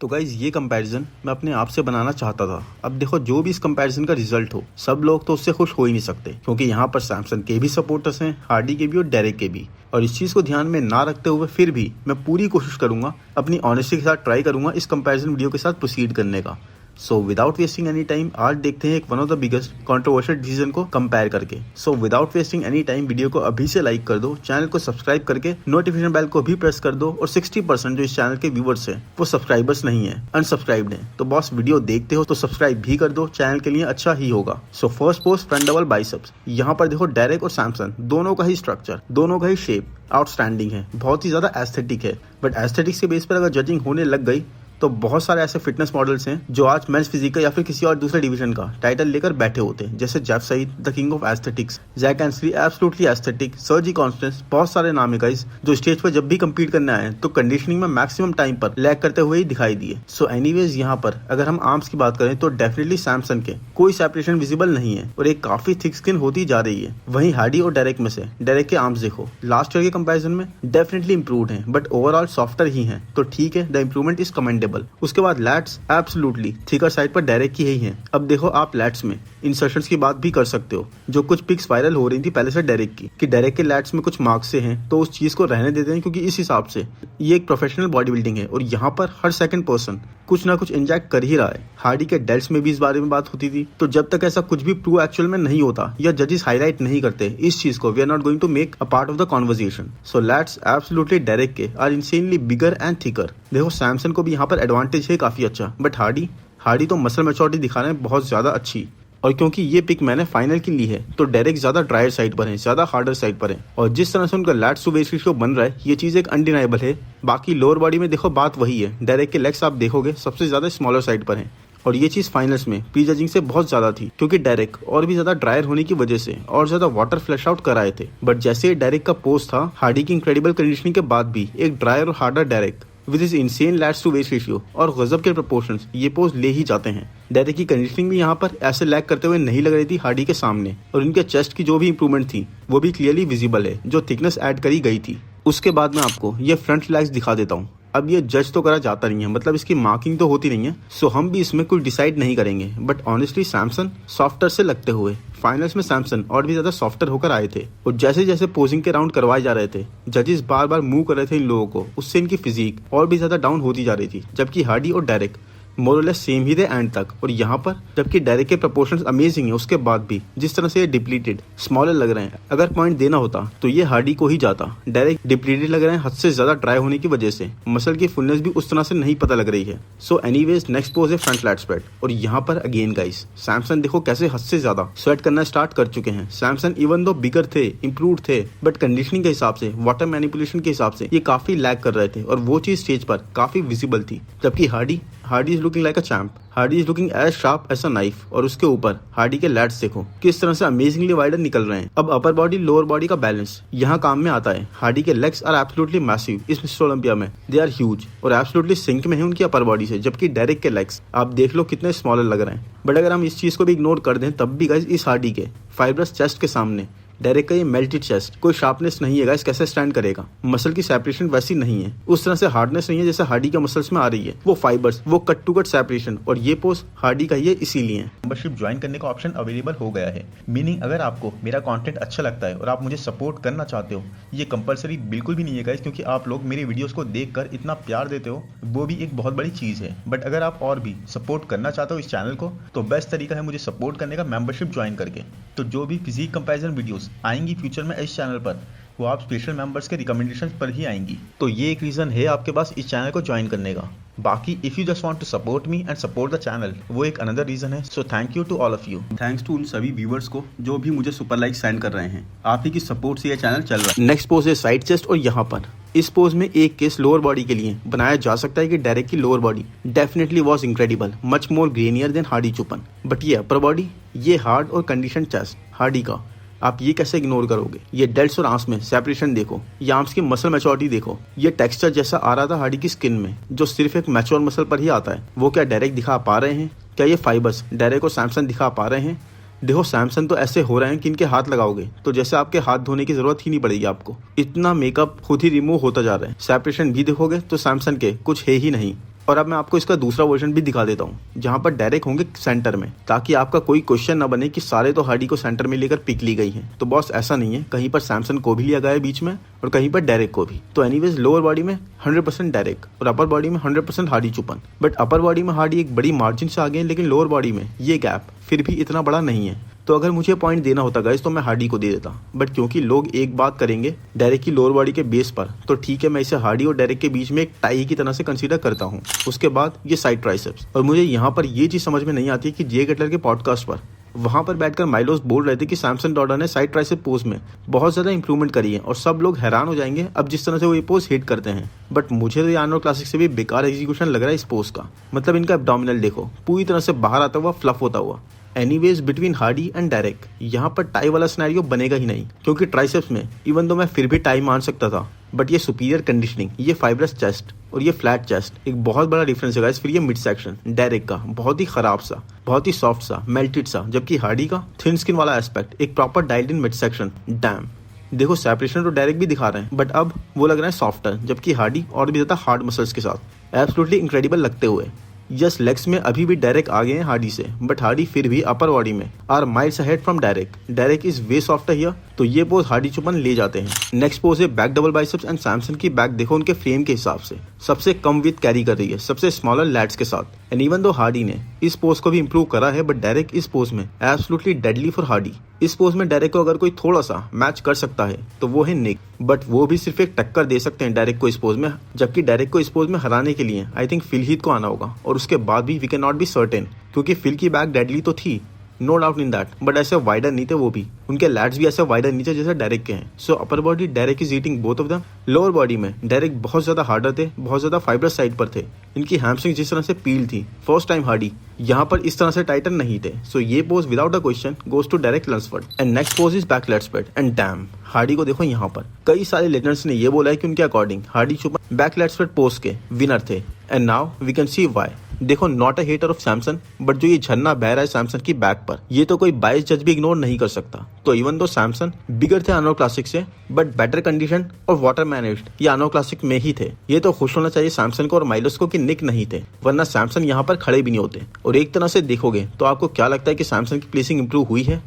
तो गाइज ये कंपैरिजन मैं अपने आप से बनाना चाहता था। अब देखो जो भी इस कंपैरिजन का रिजल्ट हो, सब लोग तो उससे खुश हो ही नहीं सकते, क्योंकि यहाँ पर सैमसन के भी सपोर्टर्स हैं, हार्डी के भी और डेरेक के भी। और इस चीज़ को ध्यान में ना रखते हुए फिर भी मैं पूरी कोशिश करूंगा, अपनी ऑनेस्टी के साथ ट्राई करूंगा इस कंपैरिजन वीडियो के साथ प्रोसीड करने का। So without wasting any time आज देखते हैं एक one of the biggest controversial decision को कंपेयर करके। So without wasting any time video को अभी से लाइक कर दो, चैनल को सब्सक्राइब करके नोटिफिकेशन बेल को भी प्रेस कर दो। और 60% जो इस चैनल के व्यूअर्स हैं वो सब्सक्राइबर्स नहीं है, अनसब्सक्राइब्ड हैं। तो बॉस वीडियो देखते हो तो सब्सक्राइब भी कर दो, चैनल के लिए अच्छा ही होगा। So first post front double biceps. यहाँ पर देखो डेरेक और सैमसन दोनों का ही स्ट्रक्चर, दोनों का ही शेप आउटस्टैंडिंग है, बहुत ही ज्यादा एस्थेटिक है। बट एस्थेटिक्स के बेस पर अगर जजिंग होने लग गई तो बहुत सारे ऐसे फिटनेस मॉडल्स हैं जो आज मेंस फिजिक या फिर किसी और दूसरे डिवीजन का टाइटल लेकर बैठे होते हैं, जैसे Jeff Seid the king of aesthetics, Jack Ensley absolutely aesthetic, Sergi Constance, बहुत सारे नाम है गाइस जो स्टेज पर जब भी कम्पीट करने आए तो कंडीशनिंग में मैक्सिमम टाइम पर लैग करते हुए ही दिखाई दिए। सो एनीवेज यहाँ पर अगर हम आर्म्स की बात करें तो डेफिनेटली सैमसन के कोई सेपरेशन विजिबल नहीं है और एक काफी थिक स्किन होती जा रही है। वहीं हार्डी और डेरेक में से डेरेक के आर्म्स देखो लास्ट ईयर के कंपैरिजन में डेफिनेटली इंप्रूव्ड हैं, बट ओवरऑल सॉफ्टर ही हैं, तो ठीक है, द इंप्रूवमेंट इज कमेंडेबल। उसके बाद लैट्स एब्सोल्युटली थिकर साइड पर डायरेक्ट की ही हैं। अब देखो आप लैट्स में इंसर्शंस की बात भी कर सकते हो, जो कुछ पिक्स वायरल हो रही थी पहले से डायरेक्ट की कि डायरेक्ट के लैट्स में कुछ मार्क्स से हैं, तो उस चीज को रहने देते हैं क्योंकि इस हिसाब से ये एक प्रोफेशनल बॉडी बिल्डिंग है और यहाँ पर हर सेकंड पर्सन कुछ ना कुछ इंजेक्ट कर ही रहा है। हार्डी के डेल्ट्स में भी इस बारे में बात होती थी, तो जब तक ऐसा कुछ भी प्रूव एक्चुअल में नहीं होता या जजेस हाईलाइट नहीं करते इस चीज को, we are not going to make a part of the conversation. So let's absolutely Derek के are insanely bigger and thicker. देखो सैमसन को भी यहाँ पर एडवांटेज है काफी अच्छा, बट हार्डी तो मसल मैच्योरिटी दिखा रहे हैं बहुत ज्यादा अच्छी। और क्योंकि ये पिक मैंने फाइनल की ली है तो डायरेक्ट ज्यादा ड्रायर साइड पर है, ज्यादा हार्डर साइड पर है। और जिस तरह से उनका लैट्स टू वेस्ट रेशियो बन रहा है ये चीज एक अनडिनाइबल है। बाकी लोअर बॉडी में देखो बात वही है, डायरेक्ट के लेग्स आप देखोगे सबसे ज्यादा स्मॉलर साइड पर है। और ये चीज फाइनल्स में प्री जजिंग से बहुत ज्यादा थी, क्योंकि डायरेक्ट और भी ज्यादा ड्रायर होने की वजह से और ज्यादा वाटर फ्लैश आउट कराए थे। बट जैसे डायरेक्ट का पोज था, हार्डी की इनक्रेडिबल कंडीशनिंग के बाद भी एक ड्रायर और harder Derek with is insane lats to waist ratio और गजब के प्रोपोर्शंस ये पोज ले ही जाते हैं। डायरेक्ट की कंडीशनिंग भी यहाँ पर ऐसे लैग करते हुए नहीं लग रही थी हार्डी के सामने, और इनके चेस्ट की जो भी इंप्रूवमेंट थी वो भी क्लियरली विजिबल है, जो थिकनेस ऐड करी गई थी। उसके बाद मैं आपको ये फ्रंट लेग्स दिखा देता हूँ। अब ये जज तो करा जाता नहीं है, मतलब इसकी मार्किंग तो होती नहीं है, सो हम भी इसमें कुछ डिसाइड नहीं करेंगे। बट ऑनेस्टली सैमसन सॉफ्टर से लगते हुए फाइनल्स में सैमसन और भी ज्यादा सॉफ्टर होकर आए थे। और जैसे जैसे पोजिंग के राउंड करवाए जा रहे थे, जजेस बार बार मूव कर रहे थे इन लोगों को, उससे इनकी फिजिक और भी ज्यादा डाउन होती जा रही थी। जबकि हार्डी और डायरेक्ट मोरलेस सेम ही थे एंड तक। और यहाँ पर जबकि डायरेक्ट के प्रोपोर्शंस अमेजिंग है, उसके बाद भी जिस तरह से ये डिप्लीटेड स्मॉलर लग रहे हैं, अगर पॉइंट देना होता तो ये हार्डी को ही जाता। डायरेक्ट डिप्लीटेड लग रहे हैं हद से ज्यादा ड्राई होने की वजह से, मसल की फुलनेस भी उस तरह से नहीं पता लग रही है। सो एनीवेज नेक्स्ट पोज है फ्रंट लैट स्प्रेड। और यहाँ पर अगेन गाइस सैमसन देखो कैसे हद से ज्यादा स्वेट करना स्टार्ट कर चुके हैं। सैमसन इवन दो बिगर थे, इंप्रूव्ड थे, बट कंडीशनिंग के हिसाब से, वाटर मैनिपुलेशन के हिसाब से ये काफी लैग कर रहे थे और वो चीज स्टेज पर काफी विजिबल थी। जबकि Hadi is looking like a champ, Hadi is looking as sharp as a knife. और उसके ऊपर हार्डी के लैट्स देखो किस तरह से अमेजिंगली वाइडर निकल रहे हैं। अब अपर बॉडी लोअर बॉडी का बैलेंस यहाँ काम में आता है। हार्डी के लेग्स आर एब्सोल्युटली मैसिव, इस मिस्टर ओलंपिया में दे आर ह्यूज और एब्सोल्युटली सिंक में है उनकी अपर बॉडी से। जबकि डायरेक्ट के लेग्स आप देख लो कितने स्मॉलर लग रहे हैं। बट अगर हम इस चीज को भी इग्नोर कर दें तब भी गाइस इस हार्डी के फाइब्रस चेस्ट के सामने डायरेक्ट का ये मेल्टेड चेस्ट, कोई शार्पनेस नहीं है गाइस, कैसे स्टैंड करेगा। मसल की सेपरेशन वैसी नहीं है, उस तरह से हार्डनेस नहीं है जैसे हार्डी के मसल्स में आ रही है। वो फाइबर्स, वो कट टू कट सेपरेशन, और ये पोज हार्डी का ही है, इसीलिए मेंबरशिप ज्वाइन करने का ऑप्शन अवेलेबल हो गया है। मीनिंग अगर आपको मेरा कंटेंट अच्छा लगता है और आप मुझे सपोर्ट करना चाहते हो, ये कंपलसरी बिल्कुल भी नहीं है गाइस, क्योंकि आप लोग मेरे वीडियोस को देखकर इतना प्यार देते हो, वो भी एक बहुत बड़ी चीज है। बट अगर आप और भी सपोर्ट करना चाहते हो इस चैनल को, तो बेस्ट तरीका है मुझे सपोर्ट करने का मेंबरशिप ज्वाइन करके। तो जो भी फिजिक कंपैरिजन वीडियोस आएंगी फ्यूचर में इस चैनल पर, वो आप स्पेशल मेंबर्स के रिकमेंडेशन पर ही आएंगी। तो ये एक रीजन है आपके पास इस चैनल को ज्वाइन करने का। बाकी if you just want to support me and support the channel, वो एक अनदर रीजन है। So thank you to all of you. Thanks to उन सभी व्यूवर्स को जो भी मुझे सुपर लाइक सेंड कर रहे हैं, आप ही की सपोर्ट से ये चैनल चल रहा है। नेक्स्ट पोज है साइड चेस्ट। और यहाँ पर इस पोज में एक केस लोअर बॉडी के लिए बनाया जा सकता है कि डायरेक्ट की lower body definitely was incredible, much more grainier than Hadi Choopan. But ये अपर बॉडी, ये हार्ड और कंडीशन चेस्ट हार्डी का, आप ये कैसे इग्नोर करोगे। ये डेल्ट्स और आर्म्स में सेपरेशन देखो, ये आर्म्स की मसल मैच्योरिटी देखो, ये टेक्सचर जैसा आ रहा था हार्डी की स्किन में जो सिर्फ एक मैच्योर मसल पर ही आता है, वो क्या डायरेक्ट दिखा पा रहे हैं? क्या ये फाइबर्स डायरेक्ट और सैमसन दिखा पा रहे हैं? देखो सैमसन तो ऐसे हो रहे हैं कि इनके हाथ लगाओगे तो जैसे आपके हाथ धोने की जरूरत ही नहीं पड़ेगी आपको, इतना मेकअप खुद ही रिमूव होता जा रहा है। सेपरेशन भी देखोगे तो सैमसन के कुछ है ही नहीं। और अब मैं आपको इसका दूसरा वर्जन भी दिखा देता हूँ, जहाँ पर डेरेक होंगे सेंटर में, ताकि आपका कोई क्वेश्चन ना बने कि सारे तो हार्डी को सेंटर में लेकर पिक ली गई हैं। तो बॉस ऐसा नहीं है, कहीं पर सैमसन को भी लिया गया है बीच में और कहीं पर डेरेक को भी। तो एनीवेज लोअर बॉडी में 100% डेरेक और अपर बॉडी में 100% Hardy Choopan. But upper body में हार्डी एक बड़ी मार्जिन से आगे हैं, लेकिन लोअर बॉडी में ये गैप फिर भी इतना बड़ा नहीं है। तो अगर मुझे पॉइंट देना होता गाइस तो मैं हार्डी को दे देता, बट क्योंकि लोग एक बात करेंगे डेरेक की लोअर बॉडी के बेस पर, तो ठीक है, मैं इसे हार्डी और डेरेक के बीच में एक टाई की तरह से कंसीडर करता हूँ। उसके बाद ये साइड ट्राइसेप्स, और मुझे यहाँ पर ये चीज समझ में नहीं आती कि जे कटलर के पॉडकास्ट पर वहां पर बैठकर माइलोस बोल रहे थे कि सैमसन डॉडा ने साइड ट्राइसेप पोज में बहुत ज्यादा इंप्रूवमेंट करी है और सब लोग हैरान हो जाएंगे अब जिस तरह से वो ये पोज हिट करते हैं। बट मुझे तो ये आर्नोल्ड क्लासिक से भी बेकार एग्जीक्यूशन लग रहा है इस पोज का। मतलब इनका एब्डोमिनल देखो, पूरी तरह से बाहर आता हुआ, फ्लफ होता हुआ। Anyways between Hardy and Derek यहाँ पर टाई वाला सिनेरियो बनेगा ही नहीं, क्योंकि ट्राइसेप्स में इवन दो मैं फिर भी टाई मान सकता था, बट ये सुपीरियर कंडीशनिंग, ये फाइब्रस चेस्ट और ये फ्लैट चेस्ट, एक बहुत बड़ा डिफरेंस है गाइस। फिर ये मिड सेक्शन डेरेक का बहुत ही खराब सा, बहुत ही सॉफ्ट सा, मेल्टेड सा, जबकि हार्डी का थिन स्किन वाला एस्पेक्ट, एक proper dialed in mid section. Damn, देखो सेपरेशन तो डायरेक्ट भी दिखा रहे हैं, बट अब वो लग रहा है सॉफ्टर, जबकि हार्डी और भी ज्यादा हार्ड मसल्स के साथ एब्सोल्युटली इंक्रेडिबल लगते हुए। यस, लेग्स में अभी भी डायरेक्ट आगे हैं हार्डी से, बट हार्डी फिर भी अपर बॉडी में are miles ahead from Derek. Derek is way softer here, तो ये पोज हार्डी चुपन ले जाते हैं। नेक्स्ट पोज है back double biceps and Samson की बैक देखो उनके फ्रेम के हिसाब से सबसे कम विथ कैरी कर रही है, सबसे स्मॉलर लैट्स के साथ। एंड इवन दो हार्डी ने इस पोज को भी इंप्रूव करा है, बट डायरेक्ट इस पोज में एब्सोल्युटली डेडली फॉर हार्डी। इस पोज में डायरेक्ट को अगर कोई थोड़ा सा मैच कर सकता है तो वो है निक, बट वो भी सिर्फ एक टक्कर दे सकते हैं डायरेक्ट को इस पोज में, जबकि डायरेक्ट को इस पोज में हराने के लिए आई थिंक फिल हीथ को आना होगा, और उसके बाद भी we can not be certain, क्योंकि फिल की बैक डेडली तो थी, no doubt in that, but ऐसे वाइडर नहीं थे वो भी, उनके लैट्स भी ऐसे वाइडर नहीं थे जैसे डायरेक्ट के हैं। So upper body Derek is eating both of them. Lower body में डायरेक्ट बहुत ज्यादा हार्डर थे, बहुत ज्यादा फाइब्रस साइड पर थे, इनकी हैमस्ट्रिंग जिस तरह से पील थी फर्स्ट टाइम हार्डी यहाँ पर इस तरह से टाइटन नहीं थे। सो ये pose without a question goes to Derek Lunsford. And next pose is back lat spread and damn, Hadi को देखो यहाँ पर कई सारे लेजेंड्स ने ये बोला है कि उनके according Hadi Choopan back lat spread pose के विनर थे, and now we can see why. देखो, not a hater of Samson, but जो ये झरना बह रहा है सैमसन की बैक पर, ये तो कोई बाइस जज भी इग्नोर नहीं कर सकता। तो इवन दो सैमसन बिगर थे आर्नोल्ड क्लासिक से, बट बेटर कंडीशन और वाटर मैनेज्ड ये आर्नोल्ड क्लासिक में ही थे। ये तो खुश होना चाहिए सैमसन को और माइलोस को कि निक नहीं थे, वरना सैमसन यहाँ पर खड़े भी नहीं होते। और एक तरह से देखोगे तो आपको क्या लगता है कि सैमसन की प्लेसिंग इंप्रूव हुई है?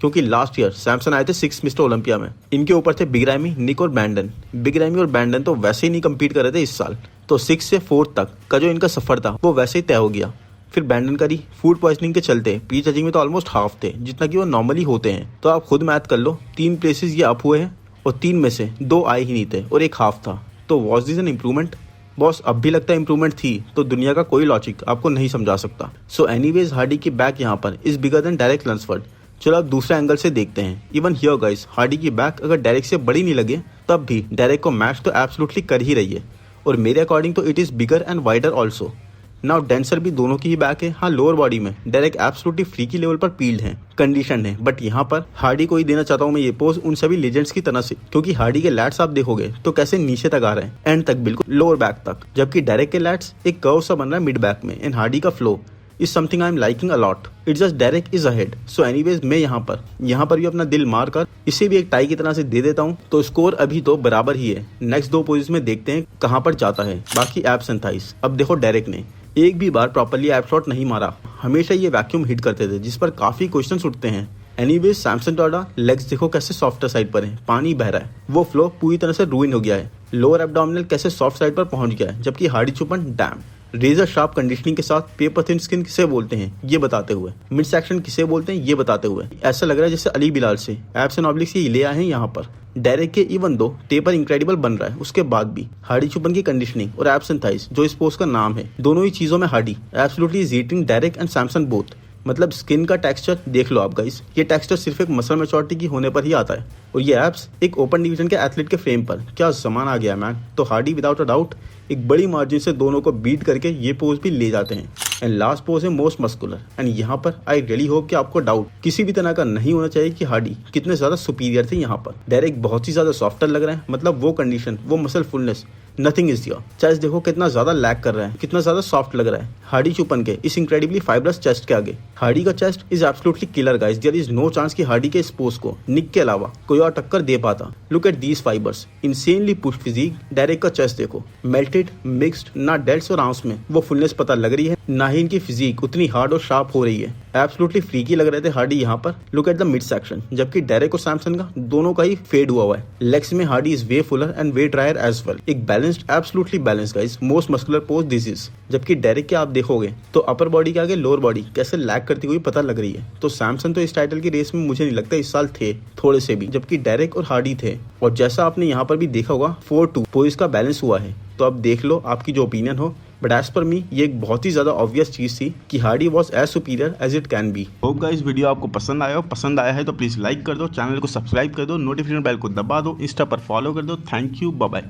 क्योंकि लास्ट ईयर सैमसन आए थे 6 मिस्टर ओलंपिया में, इनके ऊपर थे बिग रैमी, निक और बैंडन। बिग रैमी और बैंडन तो वैसे ही नहीं कम्पीट कर रहे थे इस साल, तो 6 से 4 तक का जो इनका सफर था वो वैसे ही तय हो गया। फिर बैंडन करी फूड पॉइजनिंग के चलते प्री जजिंग में तो ऑलमोस्ट हाफ थे, जितना कि वो नॉर्मली होते हैं। तो आप खुद मैथ कर लो, 3 प्लेसेस ये अप हुए हैं और 3 में से 2 आए ही नहीं थे और 1 हाफ था। तो was this an improvement? Boss अब भी लगता है इंप्रूवमेंट थी, तो दुनिया का कोई लॉजिक आपको नहीं समझा सकता। सो एनीवेज हार्डी की बैक यहाँ पर इज बिगर देन डायरेक्ट लंसफोर्ड। चलो अब दूसरे एंगल से देखते हैं। इवन हियर गाइस, हार्डी की बैक अगर डायरेक्ट से बड़ी नहीं लगे तब भी डायरेक्ट को मैच तो एब्सोल्युटली कर ही रही है, और मेरे अकॉर्डिंग तो it is bigger and wider also. Now denser भी दोनों की ही बैक है। हाँ, लोअर बॉडी में डायरेक्ट एब्सोल्युटली फ्रीकी लेवल पर पील्ड है, कंडीशन है, बट यहाँ पर हार्डी को ही देना चाहता हूँ मैं ये पोज उन सभी लेजेंड्स की तरह से, क्योंकि हार्डी के लैट्स आप देखोगे तो कैसे नीचे तक आ रहे हैं, एंड तक बिल्कुल लोअर बैक तक, जबकि डायरेक्ट के लैट्स एक कर्व सा बन रहा है मिड बैक में। एंड हार्डी का flow is something I am liking a lot, it's just direct is ahead. So anyways मैं यहाँ पर भी अपना दिल मार कर इसे भी एक टाई की तरह से दे देता हूँ। तो स्कोर अभी तो बराबर ही है। नेक्स्ट 2 पोजीशन में देखते हैं कहाँ पर जाता है बाकी एब्स एंड थाइस। अब देखो, डायरेक्ट ने एक भी बार प्रॉपर्ली एब शॉट नहीं मारा, हमेशा ये वैक्यूम हिट करते थे, जिस पर काफी क्वेश्चंस उठते हैं। एनीवेज सैमसन डॉडा लेग्स देखो कैसे सॉफ्टर साइड पर है, पानी बह रहा है, वो फ्लो पूरी तरह से रूइन हो गया है। लोअर एब्डोमिनल कैसे सॉफ्ट साइड पर पहुंच गया है, जबकि Hadi Choopan damn razor sharp conditioning के साथ पेपर थिन स्किन किसे बोलते हैं ये बताते हुए, मिड सेक्शन किसे बोलते हैं ये बताते हुए, ऐसा लग रहा है जैसे अली बिलाल से एब्स एंड ऑब्लिक्स ये ले आए हैं यहाँ पर। डायरेक्ट के इवन दो टेपर इंक्रेडिबल बन रहा है, उसके बाद भी हार्डी चुपन की कंडीशनिंग और एब्स एंड थाइस जो इस पोज का नाम है, दोनों ही चीजों में Hardy absolutely is eating direct and Samson both. मतलब स्किन का टेक्सचर देख लो आप गाइस, ये टेक्सचर सिर्फ एक मसल मैच्योरिटी की होने पर ही आता है, और ये एब्स एक ओपन डिवीजन के एथलीट के फ्रेम पर। क्या जमाना आ गया मैन। तो हार्डी विदाउट अ डाउट एक बड़ी मार्जिन से दोनों को बीट करके ये पोज भी ले जाते हैं। एंड लास्ट पोज है मोस्ट मस्कुलर, एंड यहाँ पर आई रियली होप कि आपको डाउट किसी भी तरह का नहीं होना चाहिए कि हार्डी कितने ज्यादा सुपीरियर थे यहाँ पर। डायरेक्ट बहुत ही ज्यादा सॉफ्टर लग रहे हैं, मतलब वो कंडीशन, वो muscle fullness nothing is here. Chest देखो कितना ज्यादा लैग कर रहा है, कितना ज्यादा सॉफ्ट लग रहा है हार्डी चुपन के इस इंक्रेडिबली फाइब्रस चेस्ट के आगे। हार्डी का chest is absolutely killer guys, there is no chance कि हार्डी के इस पोज को निक के अलावा कोई और टक्कर दे पाता। Look at these fibers, insanely pushed physique. Derek का चेस्ट देखो, मेल्टेड, मिक्स्ड, ना डेल्ट्स और आर्म्स में वो फुलनेस पता लग रही है, ना ही इनकी फिजिक उतनी हार्ड और शार्प हो रही है। एब्सोल्युटली फ्रीकी लग रहे थे हार्डी यहाँ पर। Look at the mid section, जबकि डेरेक और सैमसन का दोनों का ही फेड हुआ हुआ है। लेग्स में Hadi is way fuller and way drier as well. एक balanced, absolutely balanced guys, most muscular pose this is. जबकि डेरेक के आप देखोगे तो अपर बॉडी के आगे लोअर बॉडी कैसे लैग करती हुई पता लग रही है। तो सैमसन तो इस टाइटल की रेस में मुझे नहीं लगता इस साल थे थोड़े से भी, जबकि डेरेक और हार्डी थे। और जैसा आपने यहाँ पर भी देखा होगा 4-2 पोइज का बैलेंस हुआ है। तो अब देख लो आपकी जो ओपिनियन हो, बट एज पर मी ये एक बहुत ही ज्यादा ऑब्वियस चीज थी कि Hardy was as superior as it can be. Hope guys video आपको पसंद आया हो, पसंद आया है तो प्लीज लाइक कर दो, चैनल को सब्सक्राइब कर दो, नोटिफिकेशन बेल को दबा दो, इंस्टा पर फॉलो कर दो। Thank you, bye bye.